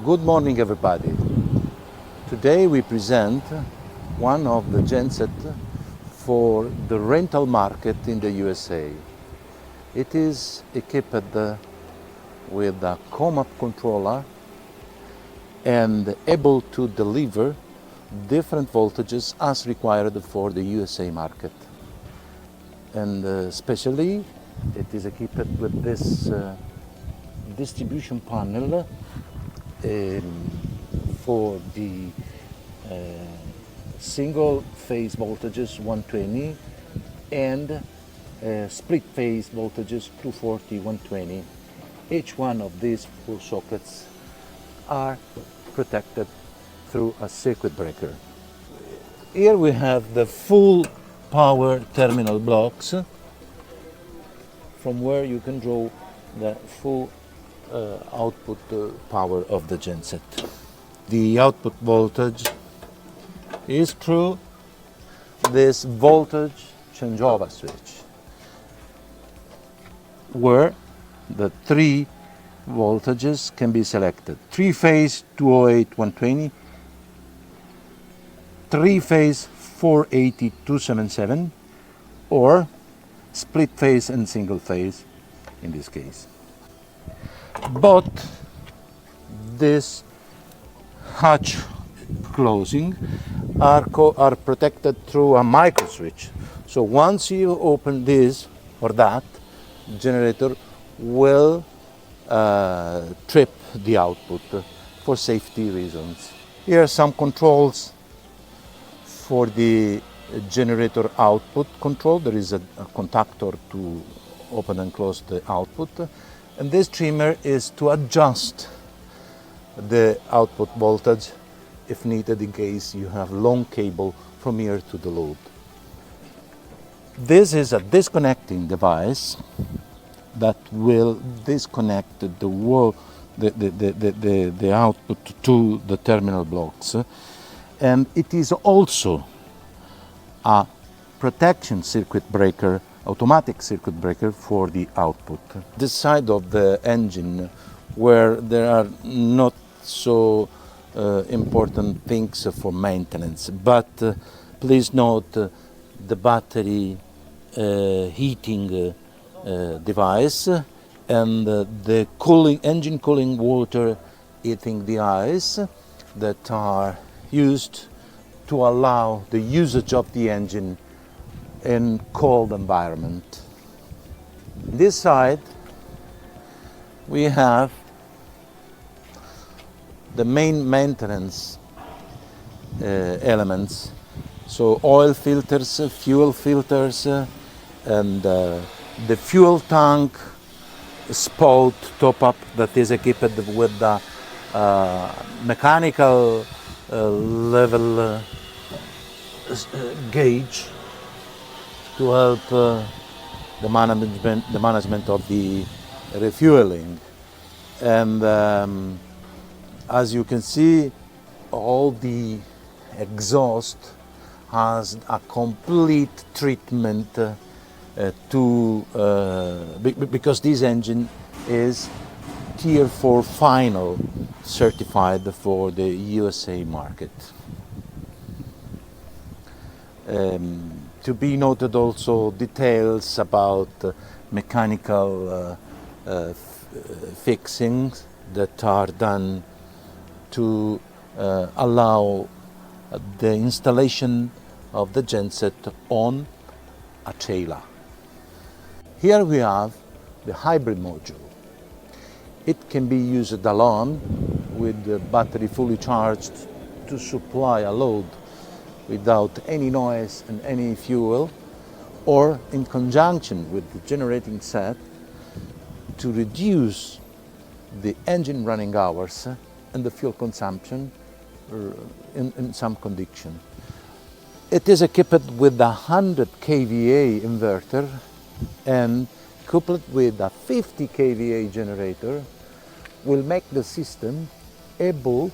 Good morning, everybody. Today we present one of the genset for the rental market in the USA. It is equipped with a COM-up controller and able to deliver different voltages as required for the USA market. And especially it is equipped with this distribution panel for the single phase voltages 120 and split phase voltages 240, 120. Each one of these full sockets are protected through a circuit breaker. Here we have the full power terminal blocks from where you can draw the full output power of the genset. The output voltage is through this voltage changeover switch, where the three voltages can be selected: three phase 208 120, three phase 480 277, or split phase and single phase in this case. But this hatch closing are protected through a micro switch. So once you open this or that, generator will trip the output for safety reasons. Here are some controls for the generator output control. There is a contactor to open and close the output. And this trimmer is to adjust the output voltage if needed in case you have long cable from here to the load. This is a disconnecting device that will disconnect the output to the terminal blocks, and it is also a protection circuit breaker, automatic circuit breaker for the output. This side of the engine, where there are not so important things for maintenance, but please note the battery heating device and the engine cooling water heating device that are used to allow the usage of the engine in cold environment. This side we have the main maintenance elements, so oil filters, fuel filters, and the fuel tank spout top-up that is equipped with the mechanical level gauge to help the management of the refueling. And as you can see, all the exhaust has a complete treatment because this engine is Tier 4 final certified for the USA market. To be noted also details about mechanical fixings that are done to allow the installation of the genset on a trailer. Here we have the hybrid module. It can be used alone with the battery fully charged to supply a load without any noise and any fuel, or in conjunction with the generating set to reduce the engine running hours and the fuel consumption in some condition. It is equipped with a 100 kVA inverter and coupled with a 50 kVA generator will make the system able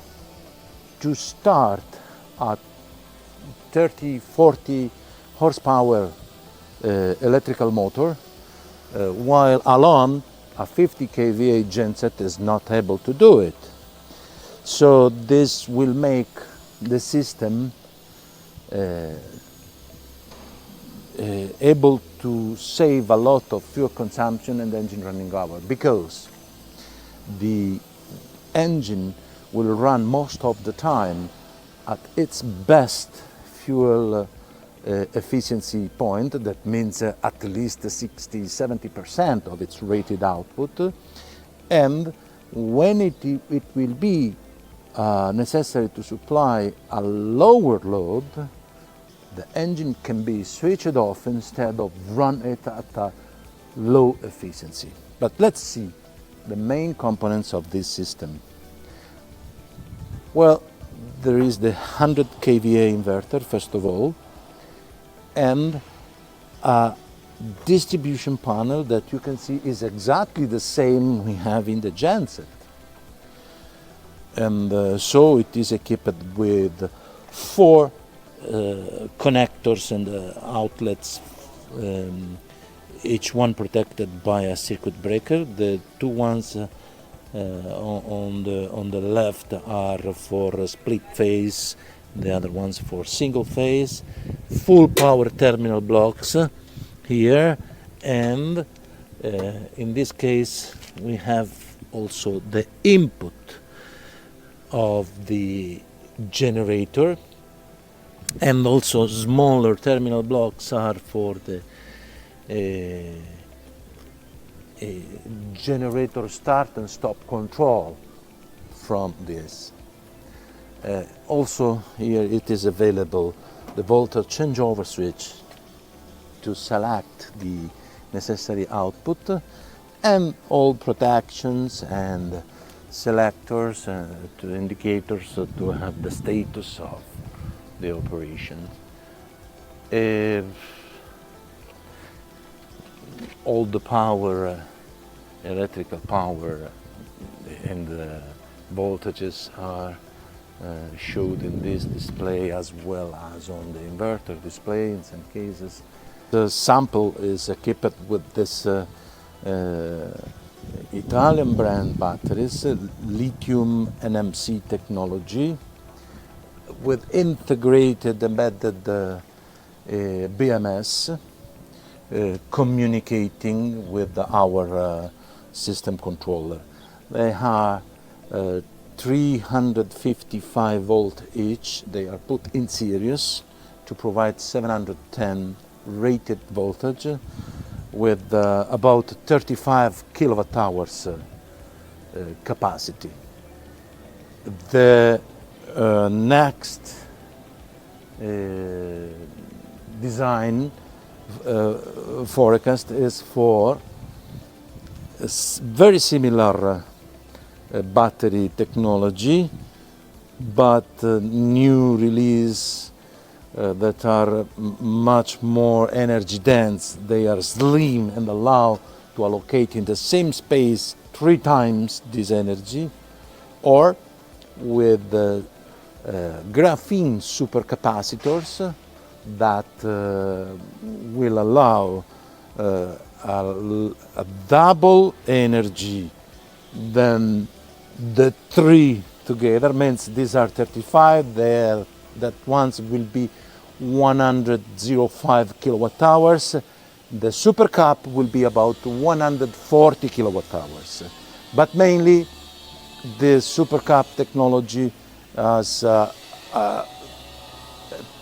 to start at 30-40 horsepower electrical motor, while alone a 50 kVA genset is not able to do it. So this will make the system able to save a lot of fuel consumption and engine running hour, because the engine will run most of the time at its best fuel efficiency point. That means at least 60-70% of its rated output. And when it will be necessary to supply a lower load, the engine can be switched off instead of run it at a low efficiency. But let's see the main components of this system. Well, there is the 100 kVA inverter, first of all, and a distribution panel that you can see is exactly the same we have in the genset. And so it is equipped with 4 connectors and outlets, each one protected by a circuit breaker. The 2 ones on the left are for split phase, the other ones for single phase. Full power terminal blocks here, and in this case we have also the input of the generator, and also smaller terminal blocks are for the generator start and stop control from this. Also here it is available the voltage changeover switch to select the necessary output, and all protections and selectors to indicators to have the status of the operation. All the power, electrical power and the voltages are showed in this display, as well as on the inverter display in some cases. The sample is equipped with this Italian brand batteries, lithium NMC technology, with integrated embedded BMS communicating with our system controller. They are 355 volt each. They are put in series to provide 710 rated voltage with about 35 kilowatt hours capacity. The next design forecast is for a very similar battery technology, but new release that are much more energy dense. They are slim and allow to allocate in the same space 3 times this energy, or with graphene supercapacitors that will allow a double energy than the 3 together. Means these are 35, that ones will be 105 kilowatt hours. The supercap will be about 140 kilowatt hours. But mainly the supercap technology has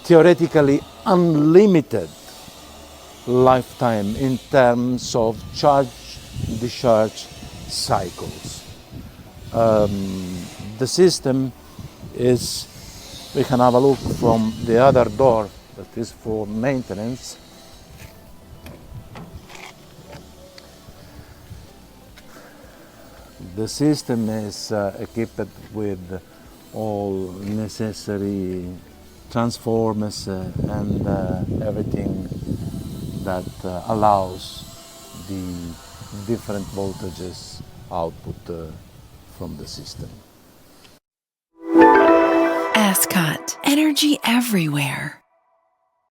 theoretically unlimited lifetime in terms of charge-discharge cycles. The system is, we can have a look from the other door that is for maintenance. The system is equipped with all necessary transformers and everything that allows the different voltages output from the system. Ascot, energy everywhere.